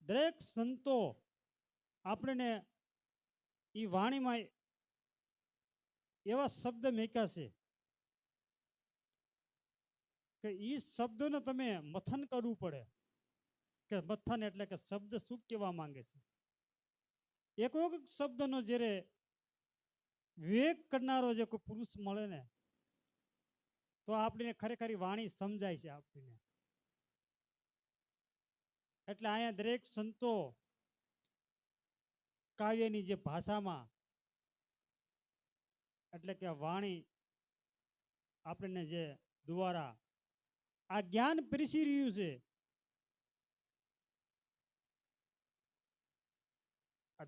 દરેક સંતો આપણને એ વાણીમાં એવા શબ્દ મેક્યા છે કે એ શબ્દોને તમે મથન કરવું પડે કે મથન એટલે કે શબ્દ શું કહેવા માંગે છે. એક એક શબ્દનો જ્યારે વિવેક કરનારો જે કોઈ પુરુષ મળે ને તો આપણને ખરેખર વાણી સમજાય છે આપણને. એટલે અહીંયા દરેક સંતો કાવ્યની જે ભાષામાં એટલે કે વાણી આપણને જે દ્વારા આ જ્ઞાન પીરસી રહ્યું છે.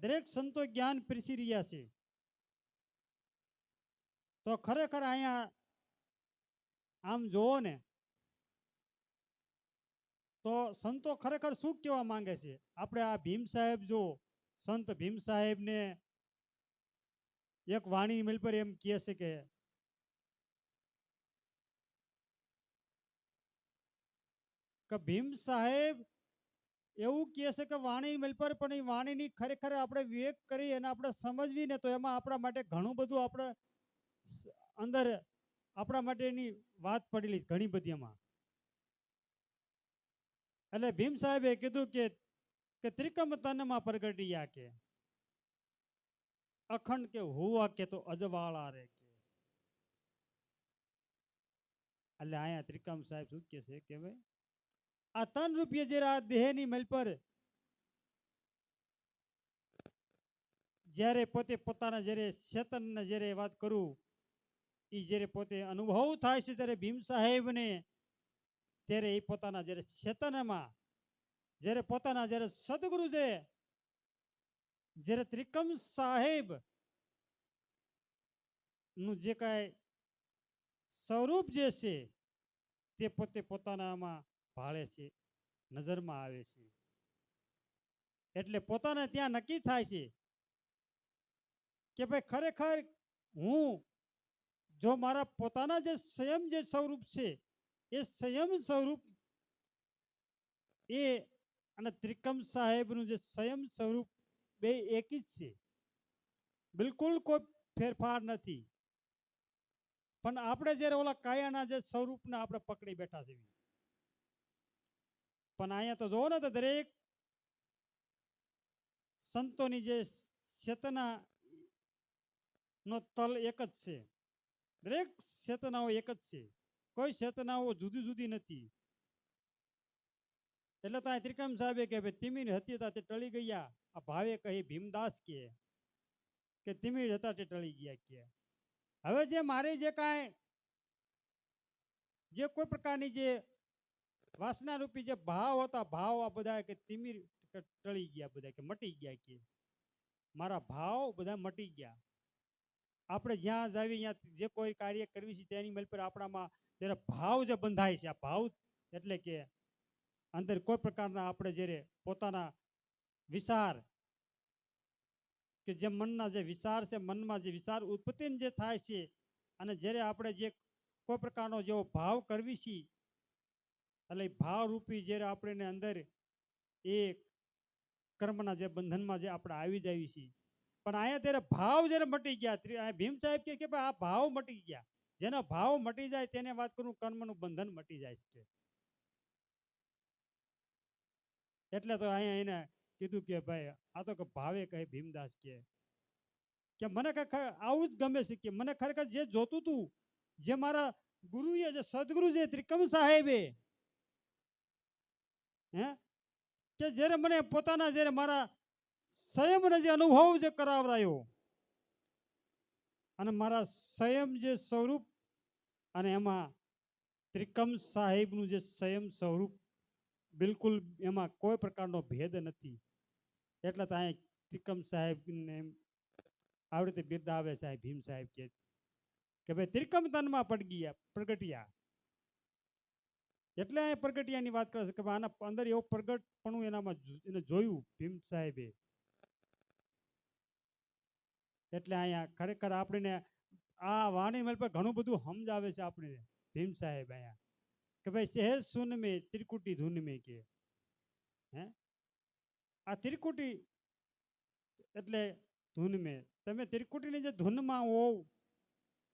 દરેક સંતો જ્ઞાન પીરસી રહ્યા છે. તો ખરેખર અહીંયા આમ જોવો ને તો સંતો ખરેખર શું કહેવા માંગે છે. આપણે આ ભીમ સાહેબ જો સંત ભીમ સાહેબ ને એક વાણી મિલ પર એમ કહે છે કે ભીમ સાહેબ એવું કહે છે કે વાણી મિલ પર પણ એ વાણીની ખરેખર આપણે વિવેક કરી અને આપણે સમજવી ને તો એમાં આપણા માટે ઘણું બધું આપણે અંદર આપણા માટેની વાત પડેલી ઘણી બધી એમાં. એટલે ભીમ સાહેબે કીધું કે ત્રિકમ તનમાં પ્રગટિયા કે અખંડ કે હુવા કે તો અજવાળા રે કે. એટલે અહીંયા ત્રિકમ સાહેબ શું કે છે કે ભાઈ આ 3 રૂપિયા જયારે આ દેહની મલ પર જ્યારે પોતે પોતાના જ્યારે ચેતનને જ્યારે વાત કરું એ જ્યારે પોતે અનુભવ થાય છે ત્યારે ભીમ સાહેબને ત્યારે એ પોતાના જ્યારે ચેતનમાં જ્યારે પોતાના જ્યારે સદગુરુ છે જ્યારે ત્રિકમ સાહેબ નું જે કાંઈ સ્વરૂપ જે છે તે પોતે પોતાનામાં ભાળે છે, નજરમાં આવે છે. એટલે પોતાને ત્યાં નક્કી થાય છે કે ભાઈ ખરેખર હું જો મારા પોતાના જે સંયમ જે સ્વરૂપ છે એ સંયમ સ્વરૂપ એ અને ત્રિકમ સાહેબનું જે સંયમ સ્વરૂપ બે એક જ છે. બિલકુલ કોઈ ફેરફાર નથી. પણ આપણે જ્યારે ઓલા કાયાના જે સ્વરૂપને આપણે પકડી બેઠા છીએ. પણ અહીંયા તો જોવો ને તો દરેક સંતોની જે ચેતના નો તલ એક જ છે. દરેક ચેતનાઓ એક જ છે. કોઈ ચેતનાઓ જુદી જુદી નથી. એટલે તો ત્રિકમ સાહેબે કે ભાઈ તિમિર હતી તે ટળી ગયા. આ ભાવે કહી ભીમદાસ કે તિમિર હતા તે ટળી ગયા કે હવે જે મારે જે કાંઈ જે કોઈ પ્રકારની જે વાસના રૂપી જે ભાવ હતા ભાવ આ બધા કે તિમિર ટળી ગયા બધા કે મટી ગયા કે મારા ભાવ બધા મટી ગયા. આપણે જ્યાં જાવી ત્યાં જે કોઈ કાર્ય કરવી છે તેની મેલ પર આપણામાં જ્યારે ભાવ જે બંધાય છે આ ભાવ એટલે કે અંદર કોઈ પ્રકારના આપણે જ્યારે પોતાના વિચાર કે જે મનના જે વિચાર છે મનમાં જે વિચાર ઉત્પત્તિ જે થાય છે અને જ્યારે આપણે જે કોઈ પ્રકારનો જેવો ભાવ કરવી છે એટલે ભાવ રૂપી જ્યારે આપણે અંદર એ કર્મના જે બંધનમાં જે આપણે આવી જાય છીએ. પણ અહીંયા ત્યારે ભાવ જ્યારે મટી ગયા ભીમ સાહેબ કે ભાઈ આ ભાવ મટી ગયા. જેનો ભાવ મટી જાય તેને વાત કરું કર્મનું બંધન મટી જાય છે. એટલે તો અહીંયા એને કીધું કે ભાઈ આ તો કે ભાવે કહે ભીમદાસ કે મને આવું જ ગમે છે કે મને ખરેખર જે જોતું હતું જે મારા ગુરુએ જે સદગુરુ છે ત્રિકમ સાહેબે કે જ્યારે મને પોતાના જ્યારે મારા સંયમને જે અનુભવ જે કરાવરાયો અને મારા સંયમ જે સ્વરૂપ અને એમાં ત્રિકમ સાહેબનું જે સંયમ સ્વરૂપ બિલકુલ એમાં કોઈ પ્રકારનો ભેદ નથી. એટલે તો અહીંયા ત્રિકમ સાહેબને આવી રીતે બિરદાવે સાહેબ ભીમ સાહેબ કે ભાઈ ત્રિકમ તનમાં પ્રગટ્યા. એટલે અહીં પ્રગટિયાની વાત કરે છે કે આના અંદર એવું પ્રગટપણું એનામાં એને જોયું ભીમ સાહેબે. એટલે અહીંયા ખરેખર આપણને આ વાણી મેલ પર ઘણું બધું સમજાવે છે આપણને ભીમ સાહેબ અહીંયા કે ભાઈ સહેજ સુન મેં ત્રિકુટી ધૂન મેં કે આ ત્રિકુટી એટલે ધૂન મેં, તમે ત્રિકુટીની જે ધૂનમાં હોવ,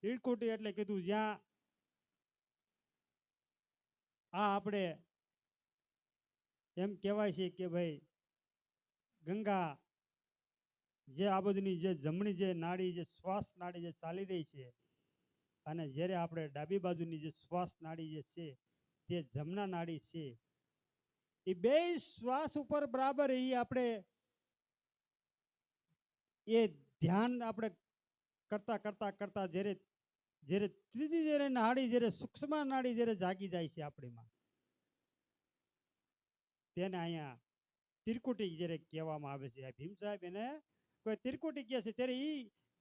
ત્રિકુટી એટલે કીધું જ્યાં આ આપણે એમ કહેવાય છે કે ભાઈ ગંગા જે આ બધુની જે જમણી જે નાડી જે શ્વાસ નાડી જે ચાલી રહી છે, અને જ્યારે આપણે ડાબી બાજુની જે શ્વાસ નાડી જે છે તે જમણા નાડી છે, એ બે શ્વાસ ઉપર બરાબર એ આપણે એ ધ્યાન આપણે કરતા કરતા કરતા જ્યારે જ્યારે ત્રીજી જ્યારે નાડી જ્યારે સૂક્ષ્મ નાડી જ્યારે જાગી જાય છે આપણીમાં, તેને અહીંયા ત્રિકુટી જ્યારે કહેવામાં આવે છે. ભીમ સાહેબ એને કોઈ ત્રિકુટી કહે છે.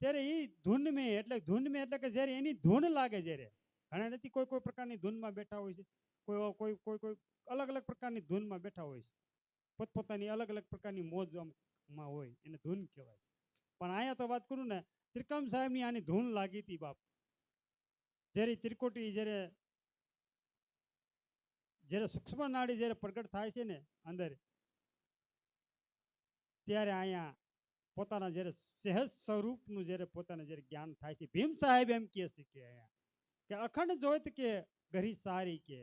ત્યારે ઈ ધૂન મેં એટલે કે જ્યારે એની ધૂન લાગે, જ્યારે ઘણા નથી કોઈ કોઈ પ્રકારની ધૂનમાં બેઠા હોય છે, કોઈ કોઈ કોઈ કોઈ અલગ અલગ પ્રકારની ધૂનમાં બેઠા હોય છે, પોતપોતાની અલગ અલગ પ્રકારની મોજમાં હોય, એને ધૂન કહેવાય. પણ અહીંયા તો વાત કરું ને, ત્રિકમ સાહેબની આની ધૂન લાગી હતી બાપ. જ્યારે ત્રિકુટી જ્યારે જ્યારે સૂક્ષ્મ નાડી જ્યારે પ્રગટ થાય છે ને અંદર, ત્યારે અહીંયા પોતાના જ્યારે સહેજ સ્વરૂપનું જ્યારે પોતાના જ્યારે જ્ઞાન થાય છે. ભીમ સાહેબ એમ કહે છે કે અહીંયા કે અખંડ જોત કે ઘરી સારી, કે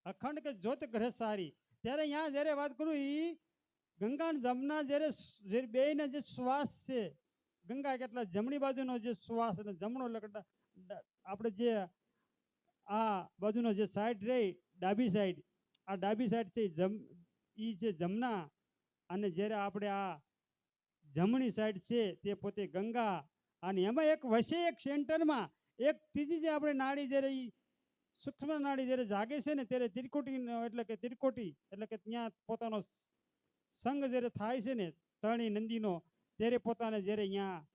અખંડ કે જોત ઘરે સારી. ત્યારે અહીંયા જ્યારે વાત કરું, એ ગંગા અને જમના જ્યારે બેયના જે શ્વાસ છે, ગંગા કેટલા જમણી બાજુનો જે શ્વાસ અને જમણો આપણે જે આ બાજુનો જે સાઈડ રહી ડાબી સાઈડ, આ ડાબી સાઈડ છે એ છે જમના, અને જ્યારે આપણે આ જમણી સાઈડ છે તે પોતે ગંગા. અને એમાં એક વચ્ચે એક સેન્ટરમાં એક ત્રીજી જે આપણે નાડી જ્યારે સૂક્ષ્મ નાડી જ્યારે જાગે છે ને, ત્યારે ત્રિકુટી એટલે કે ત્યાં પોતાનો સંગ જ્યારે થાય છે ને તણી નંદીનો, ત્યારે પોતાને જ્યારે અહીંયા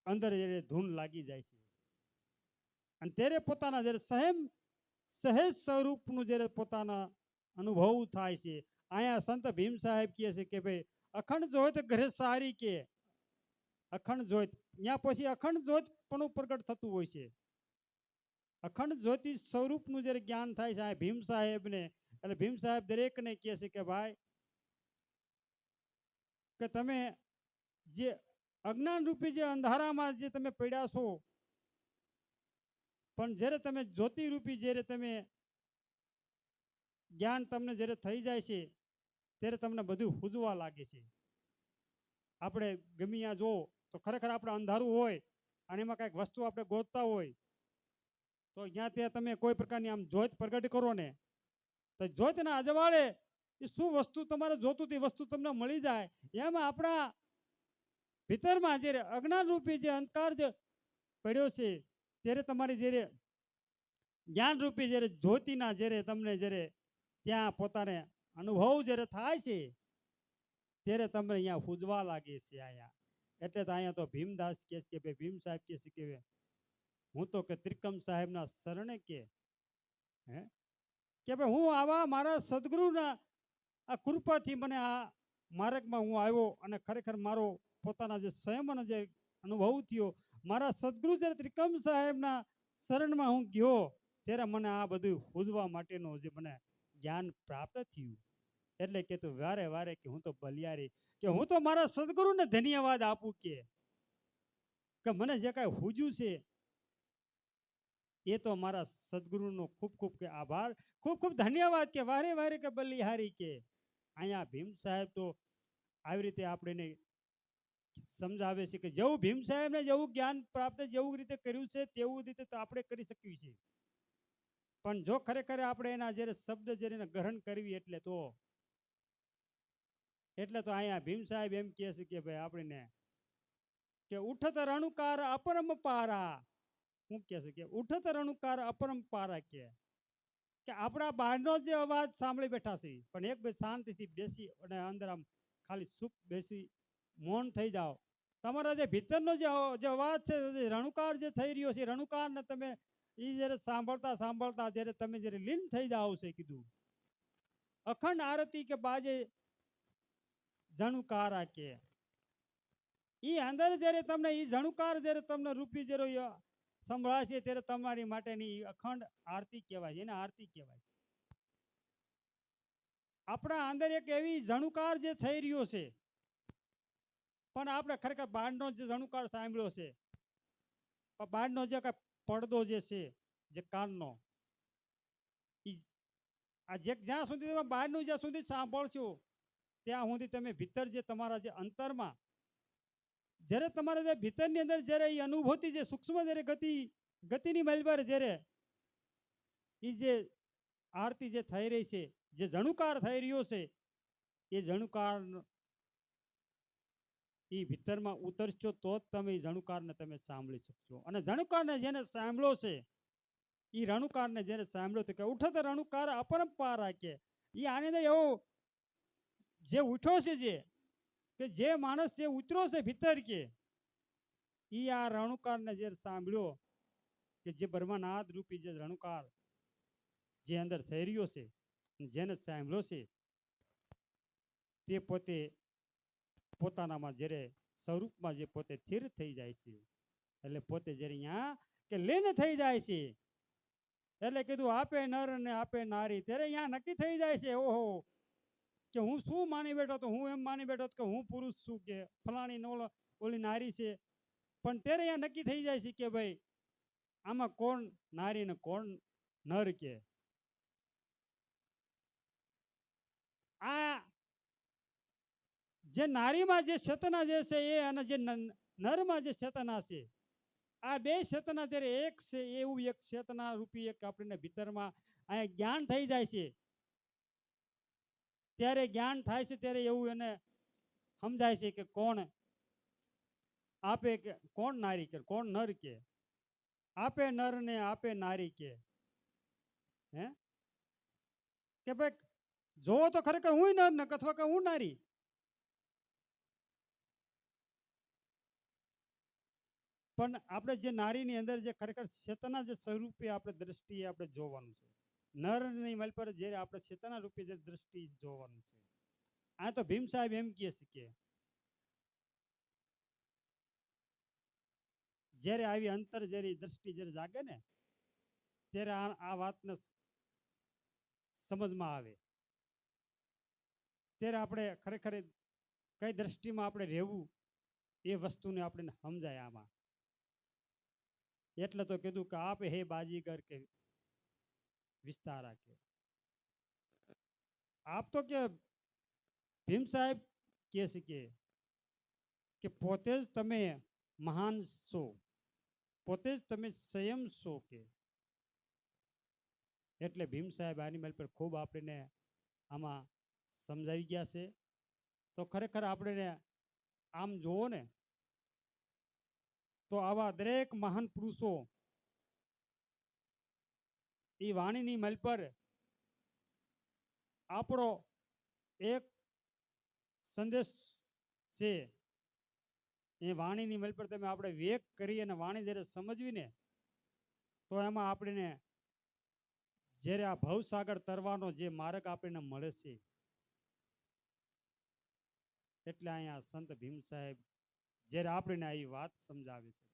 અંદર જ્યારે ધૂન લાગી જાય છે, અને ત્યારે પોતાના જ્યારે સહેજ સ્વરૂપનું જ્યારે પોતાના અનુભવ થાય છે. અહીંયા સંત ભીમ સાહેબ કહે છે કે ભાઈ અખંડ જોત ઘરે સારી, કે અખંડ જોત ત્યાં પછી અખંડ જોત પણ પ્રગટ થતું હોય છે. અખંડ જ્યોતિ સ્વરૂપનું જ્યારે જ્ઞાન થાય છે આ ભીમ સાહેબને, એટલે ભીમ સાહેબ દરેકને કહે છે કે ભાઈ કે તમે જે અજ્ઞાન રૂપી જે અંધારામાં જે તમે પડ્યા છો, પણ જ્યારે તમે જ્યોતિ રૂપી જ્યારે તમે જ્ઞાન તમને જ્યારે થઈ જાય છે, ત્યારે તમને બધું હુજવા લાગે છે. આપણે ગમે ત્યાં જો તો ખરેખર આપણે અંધારું હોય અને એમાં કાંઈક વસ્તુ આપણે ગોતતા હોય, તો ત્યાં ત્યાં તમે કોઈ પ્રકારની આમ જ્યોત પ્રગટ કરો ને, તો જ્યોતના અજવાળે એ શું વસ્તુ તમારે જોતું તે વસ્તુ તમને મળી જાય. એમાં આપણા ભીતરમાં જ્યારે અજ્ઞાન રૂપી જે અંધકાર જે પડ્યો છે, ત્યારે તમારી જ્યારે જ્ઞાન રૂપી જ્યારે જ્યોતિના જ્યારે તમને જ્યારે ત્યાં પોતાને અનુભવ જ્યારે થાય છે, ત્યારે તમને અહીંયા પૂજવા લાગે છે અહીંયા. એટલે તો અહીંયા તો ભીમદાસ કહે છે કે ભાઈ ભીમ સાહેબ કહે છે કે હું તો કે ત્રિકમ સાહેબના શરણે કે ભાઈ હું આવા મારા સદગુરુના આ કૃપાથી મને આ માર્ગમાં હું આવ્યો, અને ખરેખર મારો પોતાના જે સ્વયંનો જે અનુભવ થયો, મારા સદગુરુ જ્યારે ત્રિકમ સાહેબના શરણમાં હું ગયો, ત્યારે મને આ બધું પૂજવા માટેનું જે મને જ્ઞાન પ્રાપ્ત થયું. એટલે કે તું વારે વારે કે હું તો બલિયારી, કે હું તો મારા સદગુરુને ધન્યવાદ આપું કે મને જે કાંઈ પૂજ્યું છે એ તો મારા સદગુરુનો ખૂબ ખૂબ કે આભાર, ખૂબ ખૂબ ધન્યવાદ, કે વારે વારે કે બલિહારી. કે અહીંયા ભીમ સાહેબ તો આવી રીતે આપણે સમજાવે છે કે જેવું ભીમ સાહેબને જેવું જ્ઞાન પ્રાપ્ત જેવું રીતે કર્યું છે તેવું રીતે તો આપણે કરી શકીએ છીએ. પણ જો ખરેખર આપણે એના જ્યારે શબ્દ જ્યારે ગ્રહણ કરવી એટલે તો અહીંયા ભીમ સાહેબ એમ કહે છે કે ભાઈ આપણને કે ઉઠત રણુકાર અપરંપારા, શું કહે છે કે ઉઠત રણુકાર અપરંપારા, કે આપણા બહારનો જે અવાજ સાંભળી બેઠા છે, પણ એક બે શાંતિથી બેસી અને અંદર આમ ખાલી ચૂપ બેસી મૌન થઈ જાઓ. તમારા જે ભીતરનો જે અવાજ છે, રણુકાર જે થઈ રહ્યો છે, રણુકારને તમે એ જ્યારે સાંભળતા સાંભળતા જ્યારે તમે જ્યારે લીન થઈ જાઓ છે, કીધું અખંડ આરતી કે બાજે જણુકારા, કે એ અંદર જ્યારે તમને એ જણુકાર જ્યારે તમને રૂપી જ્યારે સંભળાય છે, ત્યારે તમારી માટેની અખંડ આરતી કહેવાય છે, એને આરતી કહેવાય છે. આપણા અંદર એક એવી જણુકાર જે થઈ રહ્યો છે, પણ આપણે ખરેખર બહારનો જે જણુકાર સાંભળ્યો છે, પણ બહારનો જે કઈ પડદો જે છે, જે કાનનો, આ જે જ્યાં સુધી તમે બહારનું જ્યાં સુધી સાંભળશો ત્યાં સુધી તમે ભીતર જે તમારા જે અંતરમાં જ્યારે તમારા જે ભીતરની અંદર જ્યારે એ અનુભૂતિ જે સૂક્ષ્મ જ્યારે ગતિની મહેલ પર જ્યારે એ જે આરતી જે થઈ રહી છે, જે જણુકાર થઈ રહ્યો છે, એ જણુકાર એ ભીતરમાં ઉતરશો તો જ તમે એ જણુકારને તમે સાંભળી શકશો. અને જણુકારને જેને સાંભળ્યો છે એ રણુકારને જેને સાંભળ્યો તો કે ઉઠત રણુકાર અપરંપારા કે એ આની અંદર એવો જે ઉઠ્યો છે, કે જે માણસ જે ઉતર્યો છે ભીતર કે એ આ રણુકારને જે સાંભળ્યો કે જે બ્રહ્મનાદ રૂપી જે રણુકાર જે અંદર થઈ રહ્યો છે, જેને સાંભળ્યો છે તે પોતે પોતાનામાં જ્યારે સ્વરૂપમાં જે પોતે સ્થિર થઈ જાય છે, એટલે પોતે જ્યારે અહીંયા કે લીન થઈ જાય છે, એટલે કીધું આપે નર ને આપે નારી, ત્યારે અહીંયા નક્કી થઈ જાય છે ઓહો કે હું શું માની બેઠો તો હું એમ માની બેઠો કે હું પુરુષ છું કે ફલાણી નો ઓલી નારી છે, પણ ત્યારે અહીંયા નક્કી થઈ જાય છે કે ભાઈ આમાં કોણ નારી ને કોણ નર કે આ જે નારીમાં જે ચેતના જે છે એ અને જે નરમાં જે ચેતના છે, આ બે ચેતના જ્યારે એક છે એવું એક ચેતના રૂપી એક આપણને ભીતરમાં અહીંયા જ્ઞાન થઈ જાય છે, ત્યારે જ્ઞાન થાય છે ત્યારે એવું એને સમજાય છે કે કોણ આપે કે કોણ નારી કે કોણ નર કે આપે નર ને આપે નારી કે હે કે ભાઈ જોવો તો ખરેખર હું નર ને અથવા કે હું નારી. પણ આપણે જે નારીની અંદર જે ખરેખર ચેતના જે સ્વરૂપે આપણે દ્રષ્ટિએ આપણે જોવાનું છે, નરની મલ પર જે આપણે ચેતના રૂપે જે દ્રષ્ટિ જોવાનું છે. આ તો ભીમ સાહેબ એમ કહે છે કે જ્યારે આવી અંતર જ્યારે દ્રષ્ટિ જ્યારે જાગે ને ત્યારે આ વાતને સમજમાં આવે, ત્યારે આપણે ખરેખર કઈ દ્રષ્ટિમાં આપણે રહેવું એ વસ્તુને આપણે સમજાય આમાં. એટલે તો કીધું કે આપ હે બાજીગર કે વિસ્તારા કે આપ તો કે ભીમ સાહેબ કહે છે કે પોતે જ તમે મહાન છો, પોતે જ તમે સંયમ છો કે એટલે ભીમ સાહેબ આની મેલ પર ખૂબ આપણને આમાં સમજાવી ગયા છે. તો ખરેખર આપણે આમ જોવો ને તો આવા દરેક મહાન પુરુષો એ વાણીની મલ પર આપણો એક સંદેશ છે, એ વાણીની મલ પર તમે આપણે વેગ કરી અને વાણી જ્યારે સમજવી ને તો એમાં આપણને જ્યારે આ ભવસાગર તરવાનો જે માર્ગ આપણને મળે છે. એટલે અહીંયા સંત ભીમ સાહેબ જ્યારે આપણને આ વાત સમજાવે છે.